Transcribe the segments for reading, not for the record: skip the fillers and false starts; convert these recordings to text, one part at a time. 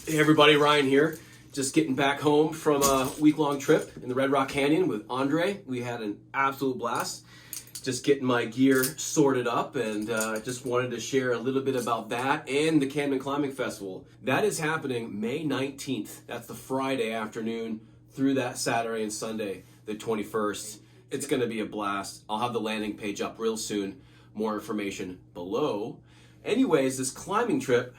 Hey everybody, Ryan here. Just getting back home from a week-long trip in the Red Rock Canyon with Andre. We had an absolute blast. Just getting my gear sorted up, and just wanted to share a little bit about that and the Canyon Climbing Festival. That is happening May 19th. That's the Friday afternoon through that Saturday and Sunday, the 21st. It's going to be a blast. I'll have the landing page up real soon. More information below. Anyways, this climbing trip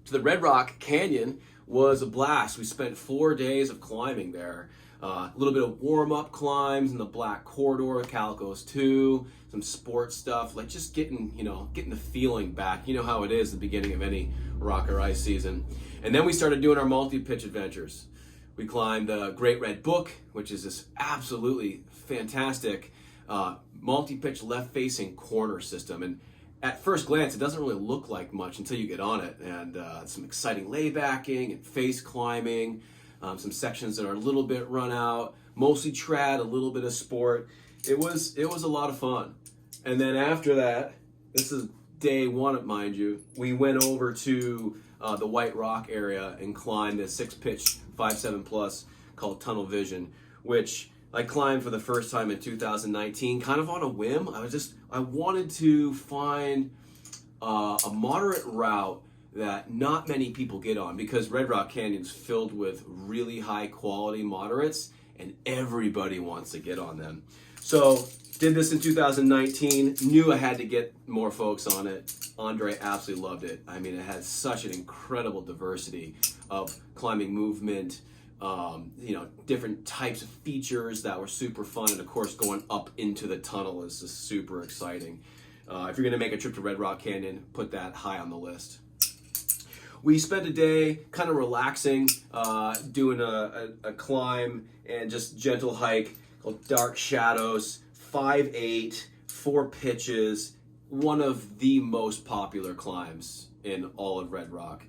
to the Red Rock Canyon was a blast. We spent 4 days of climbing there. A little bit of warm-up climbs in the Black Corridor, Calicos 2, some sports stuff, like just getting the feeling back. You know how it is at the beginning of any rock or ice season. And then we started doing our multi-pitch adventures. We climbed the Great Red Book, which is this absolutely fantastic multi-pitch left-facing corner system. And at first glance, it doesn't really look like much until you get on it. And some exciting laybacking and face climbing, some sections that are a little bit run out, mostly trad, a little bit of sport. It was a lot of fun. And then after that, this is day one, mind you, we went over to the White Rock area and climbed a 6-pitch 5.7 plus called Tunnel Vision, which I climbed for the first time in 2019, kind of on a whim. I wanted to find a moderate route that not many people get on, because Red Rock Canyon's filled with really high quality moderates and everybody wants to get on them. So did this in 2019, knew I had to get more folks on it. Andre absolutely loved it. I mean, it had such an incredible diversity of climbing movement, different types of features that were super fun, and of course going up into the tunnel is just super exciting. If you're going to make a trip to Red Rock Canyon, put that high on the list. We spent a day kind of relaxing, doing a climb and just gentle hike called Dark Shadows, 5.8, 4 pitches, one of the most popular climbs in all of Red Rock.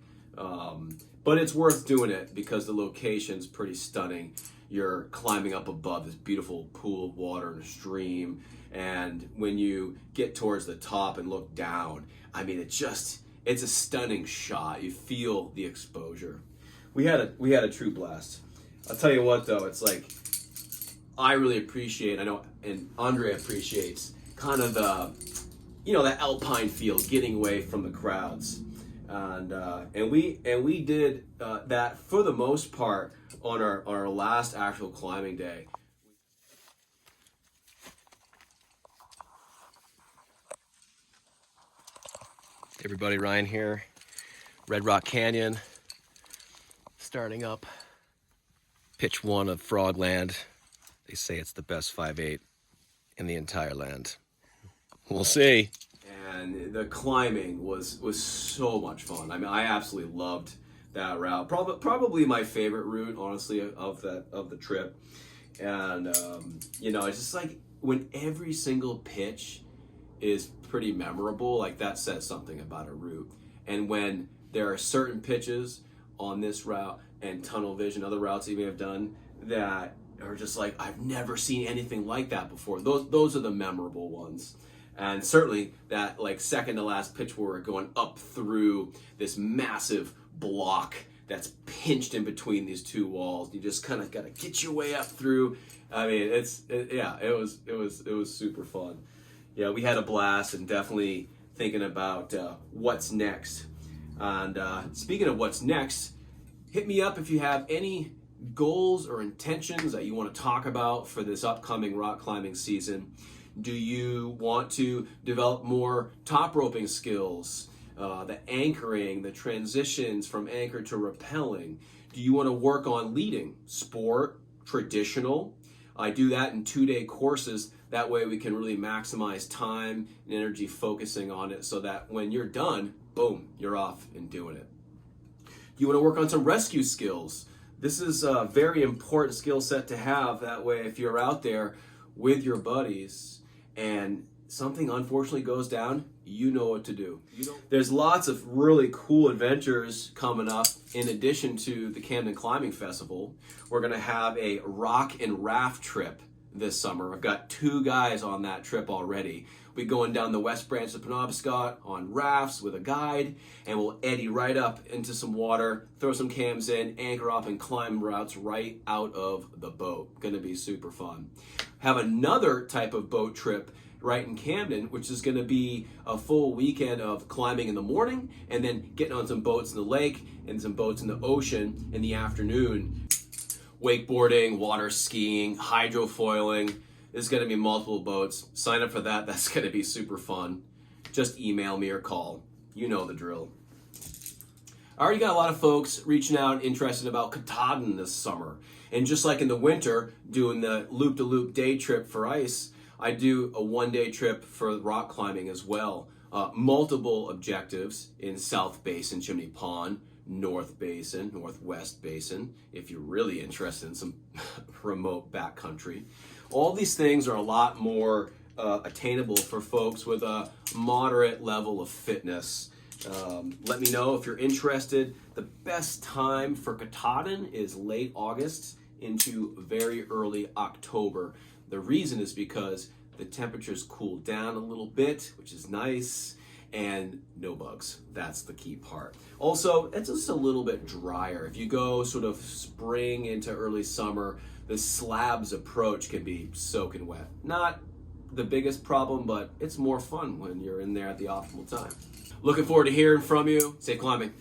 But it's worth doing it because the location's pretty stunning. You're climbing up above this beautiful pool of water and a stream, and when you get towards the top and look down, I mean, it's a stunning shot. You feel the exposure. We had a true blast. I'll tell you what though, it's like I really appreciate, I know, and Andre appreciates kind of that alpine feel, getting away from the crowds. And we did that for the most part on our last actual climbing day. Hey everybody, Ryan here, Red Rock Canyon, starting up pitch 1 of Frogland. They say it's the best 5.8 in the entire land. We'll see. And the climbing was so much fun. I mean, I absolutely loved that route. Probably my favorite route, honestly, of the trip. And it's just like when every single pitch is pretty memorable, like that says something about a route. And when there are certain pitches on this route and Tunnel Vision, other routes you may have done, that are just like, I've never seen anything like that before. Those are the memorable ones. And certainly that like second to last pitch where we're going up through this massive block that's pinched in between these two walls. You just kind of got to get your way up through. I mean, it was super fun. Yeah, we had a blast, and definitely thinking about what's next. And speaking of what's next, hit me up if you have any goals or intentions that you want to talk about for this upcoming rock climbing season. Do you want to develop more top roping skills, the anchoring, the transitions from anchor to rappelling? Do you want to work on leading, sport, traditional? I do that in 2-day courses. That way we can really maximize time and energy focusing on it so that when you're done, boom, you're off and doing it. You want to work on some rescue skills. This is a very important skill set to have. That way, if you're out there with your buddies and something unfortunately goes down, you know what to do. There's lots of really cool adventures coming up in addition to the Camden Climbing Festival. We're going to have a rock and raft trip this summer. I've got 2 guys on that trip already. We're going down the West Branch of the Penobscot on rafts with a guide, and we'll eddy right up into some water, throw some cams in, anchor off, and climb routes right out of the boat. Gonna be super fun. Have another type of boat trip right in Camden, which is going to be a full weekend of climbing in the morning and then getting on some boats in the lake and some boats in the ocean in the afternoon. Wakeboarding, water skiing, hydrofoiling. There's going to be multiple boats. Sign up for that. That's going to be super fun. Just email me or call. You know the drill. I already got a lot of folks reaching out interested about Katahdin this summer. And just like in the winter, doing the loop-to-loop day trip for ice, I do a one-day trip for rock climbing as well. Multiple objectives in South Basin, Chimney Pond, North Basin, Northwest Basin, if you're really interested in some remote backcountry. All these things are a lot more attainable for folks with a moderate level of fitness. Let me know if you're interested. The best time for Katahdin is late August into very early October. The reason is because the temperatures cool down a little bit, which is nice, and no bugs. That's the key part. Also, it's just a little bit drier. If you go sort of spring into early summer, the slabs approach can be soaking wet. Not the biggest problem, but it's more fun when you're in there at the optimal time. Looking forward to hearing from you. Safe climbing.